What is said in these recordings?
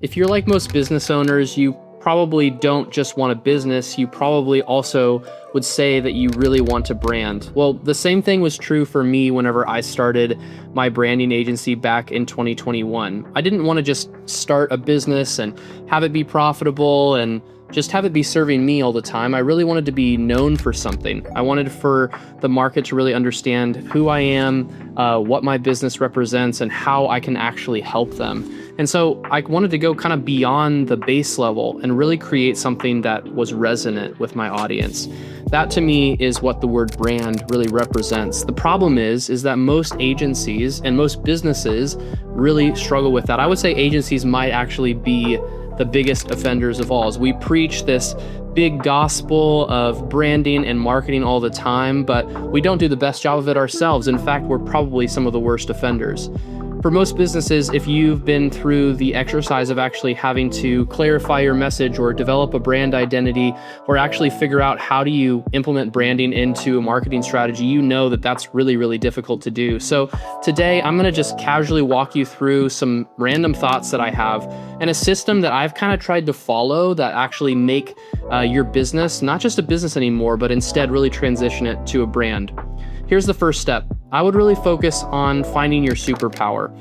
If you're like most business owners, you probably don't just want a business, you probably also would say that you really want to brand. Well, the same thing was true for me whenever I started my branding agency back in 2021. I didn't want to just start a business and have it be profitable and just have it be serving me all the time. I really wanted to be known for something. I wanted for the market to really understand who I am, what my business represents, and how I can actually help them. And so I wanted to go kind of beyond the base level and really create something that was resonant with my audience. That to me is what the word brand really represents. The problem is that most agencies and most businesses really struggle with that. I would say agencies might actually be the biggest offenders of all. As we preach this big gospel of branding and marketing all the time, but we don't do the best job of it ourselves. In fact, we're probably some of the worst offenders. For most businesses, if you've been through the exercise of actually having to clarify your message or develop a brand identity or actually figure out how do you implement branding into a marketing strategy, you know that that's really, really difficult to do. So today I'm going to just casually walk you through some random thoughts that I have and a system that I've kind of tried to follow that actually make your business not just a business anymore, but instead really transition it to a brand. Here's the first step. I would really focus on finding your superpower.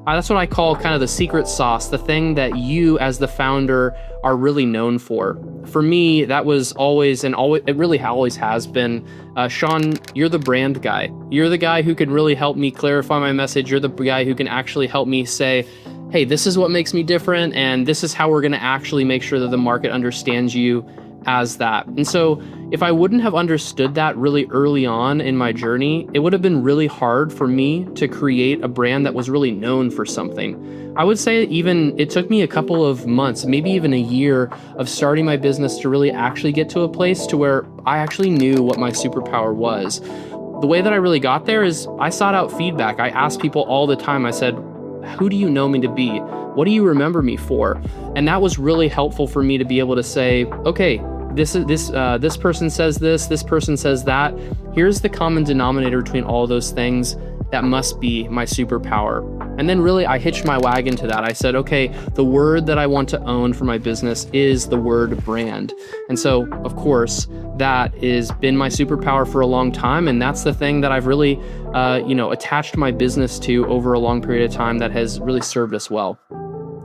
That's what I call kind of the secret sauce, the thing that you as the founder are really known for. For me, that was always, and always, it really always has been, Sean, you're the brand guy. You're the guy who can really help me clarify my message. You're the guy who can actually help me say, hey, this is what makes me different, and this is how we're gonna actually make sure that the market understands you as that. And so if I wouldn't have understood that really early on in my journey, it would have been really hard for me to create a brand that was really known for something. I would say even it took me a couple of months, maybe even a year of starting my business to really actually get to a place to where I actually knew what my superpower was. The way that I really got there is I sought out feedback. I asked people all the time. I said, who do you know me to be? What do you remember me for? And that was really helpful for me to be able to say, okay, this person says this person says that. Here's the common denominator between all those things. That must be my superpower. And then really I hitched my wagon to that. I said, okay, the word that I want to own for my business is the word brand. And so, of course, that has been my superpower for a long time. And that's the thing that I've really, attached my business to over a long period of time that has really served us well.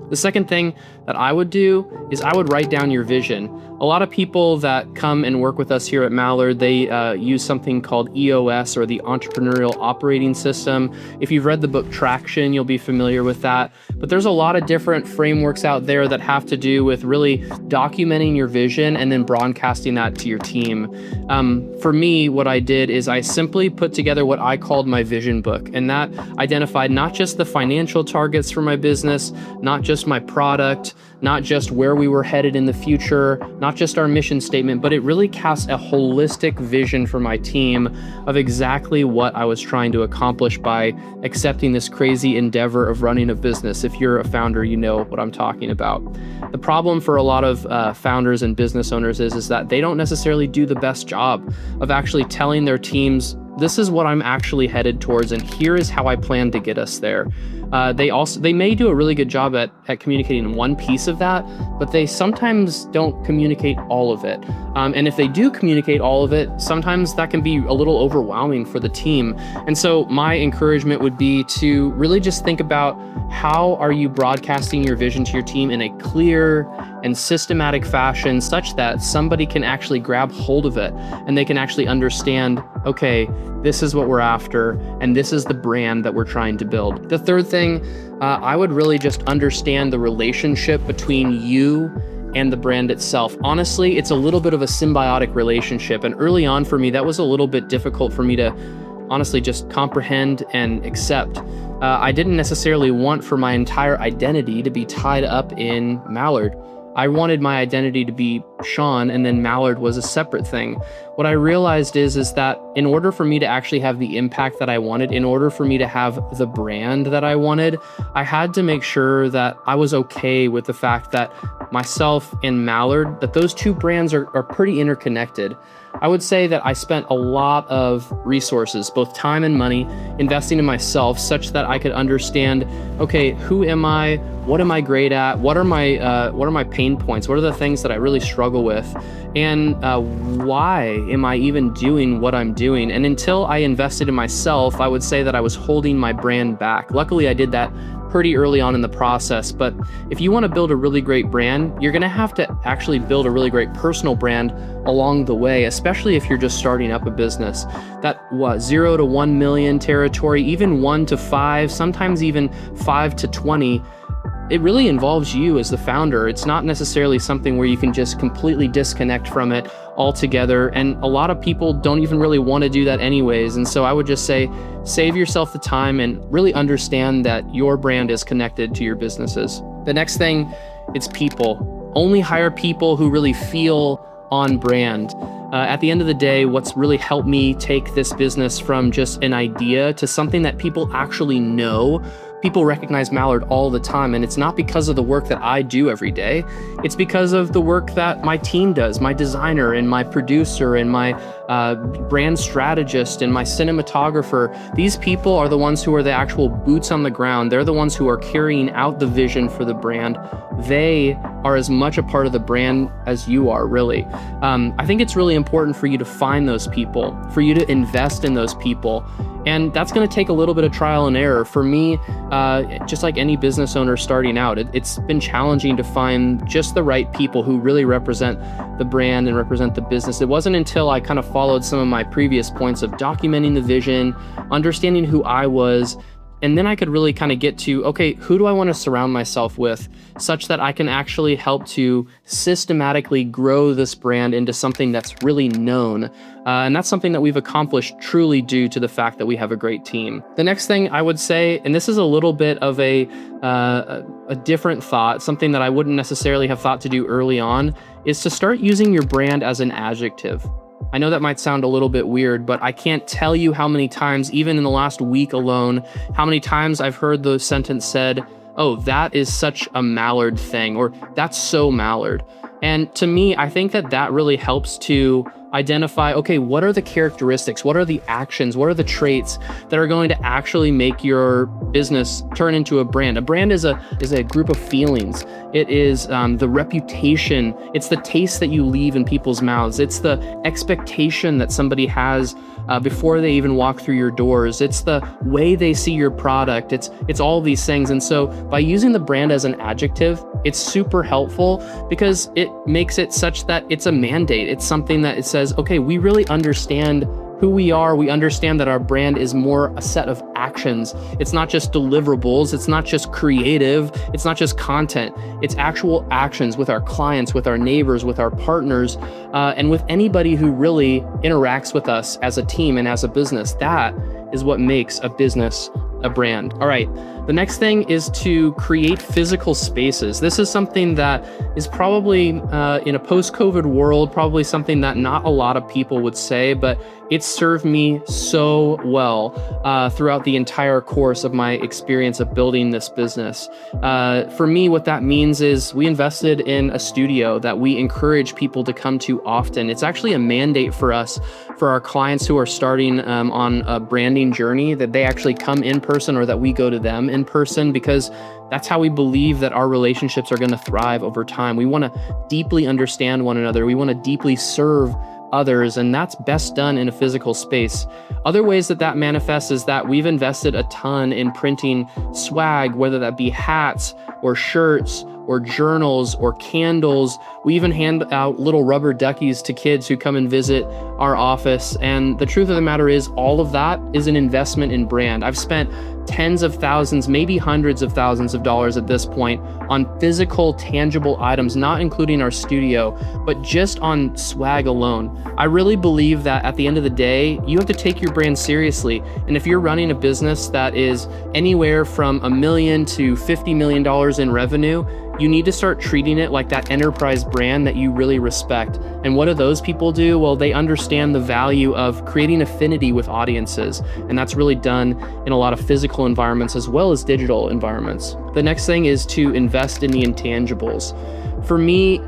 The second thing that I would do is I would write down your vision. A lot of people that come and work with us here at Mallard, they use something called EOS, or the Entrepreneurial Operating System. If you've read the book Traction, you'll be familiar with that. But there's a lot of different frameworks out there that have to do with really documenting your vision and then broadcasting that to your team. For me, what I did is I simply put together what I called my vision book. And that identified not just the financial targets for my business, not just my product, not just where we were headed in the future, not just our mission statement, but it really casts a holistic vision for my team of exactly what I was trying to accomplish by accepting this crazy endeavor of running a business. If you're a founder, you know what I'm talking about. The problem for a lot of founders and business owners is that they don't necessarily do the best job of actually telling their teams, this is what I'm actually headed towards, and here is how I plan to get us there. They may do a really good job at communicating one piece of that, but they sometimes don't communicate all of it. And if they do communicate all of it, sometimes that can be a little overwhelming for the team. And so my encouragement would be to really just think about how are you broadcasting your vision to your team in a clear and systematic fashion such that somebody can actually grab hold of it and they can actually understand, okay, this is what we're after, and this is the brand that we're trying to build. The third thing, I would really just understand the relationship between you and the brand itself. Honestly, it's a little bit of a symbiotic relationship. And early on for me, that was a little bit difficult for me to honestly just comprehend and accept. I didn't necessarily want for my entire identity to be tied up in Mallard. I wanted my identity to be Sean, and then Mallard was a separate thing. What I realized is that in order for me to actually have the impact that I wanted, in order for me to have the brand that I wanted, I had to make sure that I was okay with the fact that myself, and Mallard, that those two brands are pretty interconnected. I would say that I spent a lot of resources, both time and money, investing in myself such that I could understand, okay, who am I? What am I great at? What are my pain points? What are the things that I really struggle with? And why am I even doing what I'm doing? And until I invested in myself, I would say that I was holding my brand back. Luckily, I did that pretty early on in the process. But if you want to build a really great brand, you're going to have to actually build a really great personal brand along the way, especially if you're just starting up a business. That 0 to 1 million territory, even 1 to 5, sometimes even 5 to 20, it really involves you as the founder. It's not necessarily something where you can just completely disconnect from it altogether. And a lot of people don't even really want to do that anyways. And so I would just say, save yourself the time and really understand that your brand is connected to your businesses. The next thing, it's people. Only hire people who really feel on brand. At the end of the day, what's really helped me take this business from just an idea to something that people actually know. People recognize Mallard all the time, and it's not because of the work that I do every day. It's because of the work that my team does, my designer and my producer and my brand strategist and my cinematographer. These people are the ones who are the actual boots on the ground. They're the ones who are carrying out the vision for the brand. They are as much a part of the brand as you are, really. I think it's really important for you to find those people, for you to invest in those people. And that's going to take a little bit of trial and error. For me, just like any business owner starting out, it's been challenging to find just the right people who really represent the brand and represent the business. It wasn't until I kind of followed some of my previous points of documenting the vision, understanding who I was, and then I could really kind of get to, okay, who do I want to surround myself with such that I can actually help to systematically grow this brand into something that's really known. And that's something that we've accomplished truly due to the fact that we have a great team. The next thing I would say, and this is a little bit of a different thought, something that I wouldn't necessarily have thought to do early on, is to start using your brand as an adjective. I know that might sound a little bit weird, but I can't tell you how many times, even in the last week alone, how many times I've heard the sentence said, oh, that is such a Mallard thing, or that's so Mallard. And to me, I think that that really helps to identify, okay, what are the characteristics? What are the actions? What are the traits that are going to actually make your business turn into a brand? A brand is a group of feelings. It is the reputation. It's the taste that you leave in people's mouths. It's the expectation that somebody has before they even walk through your doors. It's the way they see your product. It's all these things. And so by using the brand as an adjective, it's super helpful because it makes it such that it's a mandate. It's something that it says, okay, we really understand who we are. We understand that our brand is more a set of actions. It's not just deliverables. It's not just creative. It's not just content. It's actual actions with our clients, with our neighbors, with our partners, and with anybody who really interacts with us as a team and as a business. That is what makes a business a brand. All right. The next thing is to create physical spaces. This is something that is probably in a post-COVID world, probably something that not a lot of people would say, but it served me so well throughout the entire course of my experience of building this business. For me, what that means is we invested in a studio that we encourage people to come to often. It's actually a mandate for us, for our clients who are starting on a branding journey, that they actually come in person or that we go to them in person, because that's how we believe that our relationships are going to thrive over time. We want to deeply understand one another. We want to deeply serve others, and that's best done in a physical space. Other ways that that manifests is that we've invested a ton in printing swag, whether that be hats or shirts or journals or candles. We even hand out little rubber duckies to kids who come and visit our office. And the truth of the matter is, all of that is an investment in brand. I've spent tens of thousands, maybe hundreds of thousands of dollars at this point on physical, tangible items, not including our studio, but just on swag alone. I really believe that at the end of the day, you have to take your brand seriously. And if you're running a business that is anywhere from $1 million to $50 million in revenue, you need to start treating it like that enterprise brand that you really respect. And what do those people do? Well, they understand the value of creating affinity with audiences. And that's really done in a lot of physical environments as well as digital environments. The next thing is to invest in the intangibles. For me,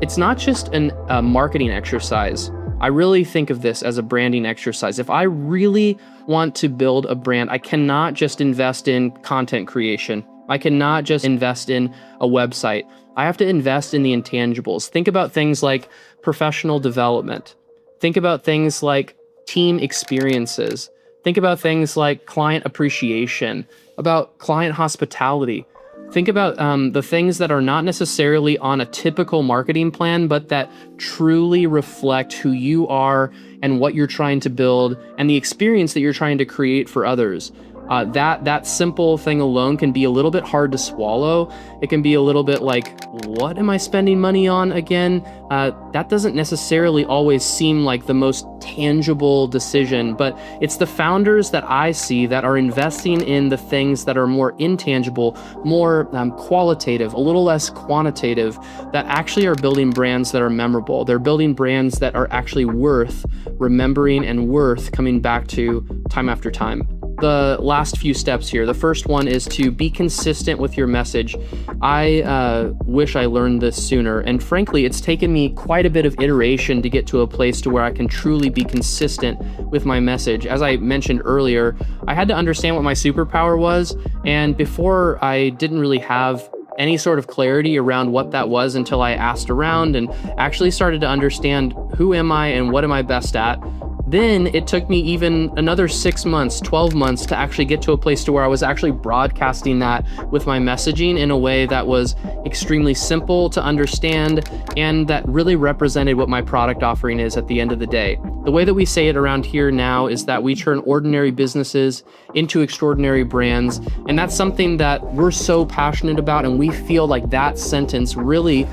it's not just a marketing exercise. I really think of this as a branding exercise. If I really want to build a brand, I cannot just invest in content creation. I cannot just invest in a website. I have to invest in the intangibles. Think about things like professional development. Think about things like team experiences. Think about things like client appreciation, about client hospitality. Think about the things that are not necessarily on a typical marketing plan, but that truly reflect who you are and what you're trying to build and the experience that you're trying to create for others. That simple thing alone can be a little bit hard to swallow. It can be a little bit like, what am I spending money on again? That doesn't necessarily always seem like the most tangible decision, but it's the founders that I see that are investing in the things that are more intangible, more qualitative, a little less quantitative, that actually are building brands that are memorable. They're building brands that are actually worth remembering and worth coming back to time after time. The last few steps here. The first one is to be consistent with your message. I wish I learned this sooner, and frankly, it's taken me quite a bit of iteration to get to a place to where I can truly be consistent with my message. As I mentioned earlier, I had to understand what my superpower was, and before I didn't really have any sort of clarity around what that was until I asked around and actually started to understand who am I and what am I best at. Then it took me even another 6 months, 12 months to actually get to a place to where I was actually broadcasting that with my messaging in a way that was extremely simple to understand and that really represented what my product offering is at the end of the day. The way that we say it around here now is that we turn ordinary businesses into extraordinary brands, and that's something that we're so passionate about, and we feel like that sentence really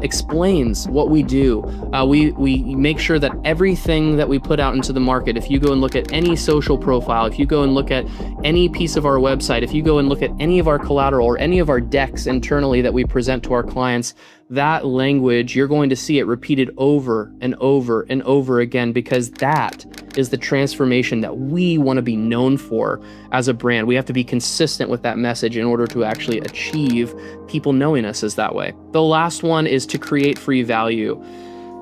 explains what we do. We make sure that everything that we put out into the market, if you go and look at any social profile, if you go and look at any piece of our website, if you go and look at any of our collateral or any of our decks internally that we present to our clients, that language, you're going to see it repeated over and over and over again, because that is the transformation that we want to be known for as a brand. We have to be consistent with that message in order to actually achieve people knowing us as that way. The last one is to create free value.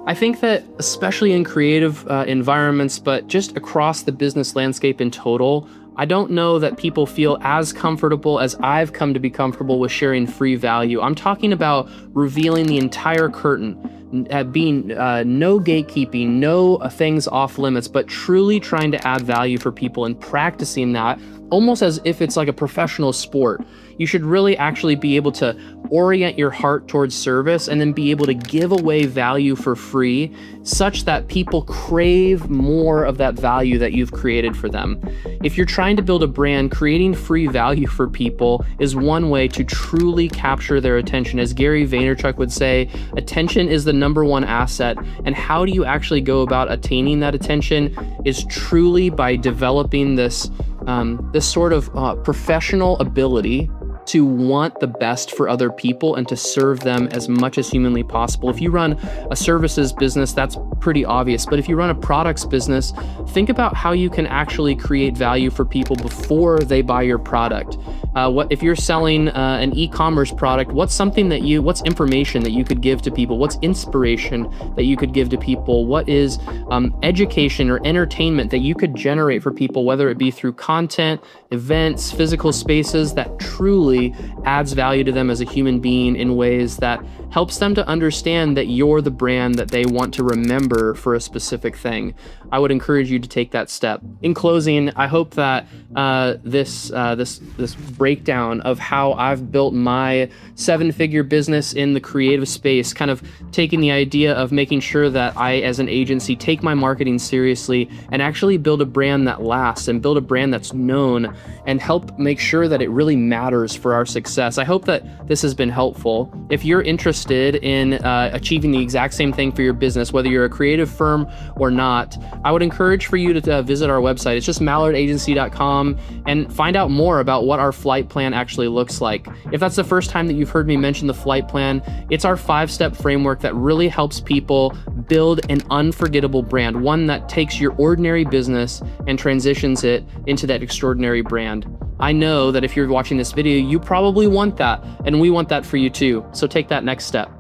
I think that especially in creative environments, but just across the business landscape in total, I don't know that people feel as comfortable as I've come to be comfortable with sharing free value. I'm talking about revealing the entire curtain, being no gatekeeping, no things off limits, but truly trying to add value for people and practicing that almost as if it's like a professional sport. You should really actually be able to orient your heart towards service and then be able to give away value for free such that people crave more of that value that you've created for them. If you're trying to build a brand, creating free value for people is one way to truly capture their attention. As Gary Vaynerchuk would say, attention is the number one asset. And how do you actually go about attaining that attention is truly by developing this sort of professional ability to want the best for other people and to serve them as much as humanly possible. If you run a services business, that's pretty obvious. But if you run a products business, think about how you can actually create value for people before they buy your product. What if you're selling an e-commerce product? What's information that you could give to people? What's inspiration that you could give to people? What is education or entertainment that you could generate for people, whether it be through content, events, physical spaces that truly adds value to them as a human being in ways that helps them to understand that you're the brand that they want to remember for a specific thing. I would encourage you to take that step. In closing, I hope that this breakdown of how I've built my 7-figure business in the creative space, kind of taking the idea of making sure that I, as an agency, take my marketing seriously and actually build a brand that lasts and build a brand that's known and help make sure that it really matters for our success. I hope that this has been helpful. If you're interested in achieving the exact same thing for your business, whether you're a creative firm or not, I would encourage for you to visit our website. It's just mallardagency.com and find out more about what our flight plan actually looks like. If that's the first time that you've heard me mention the flight plan, it's our 5-step framework that really helps people build an unforgettable brand, one that takes your ordinary business and transitions it into that extraordinary brand. I know that if you're watching this video, you probably want that, and we want that for you too. So take that next step.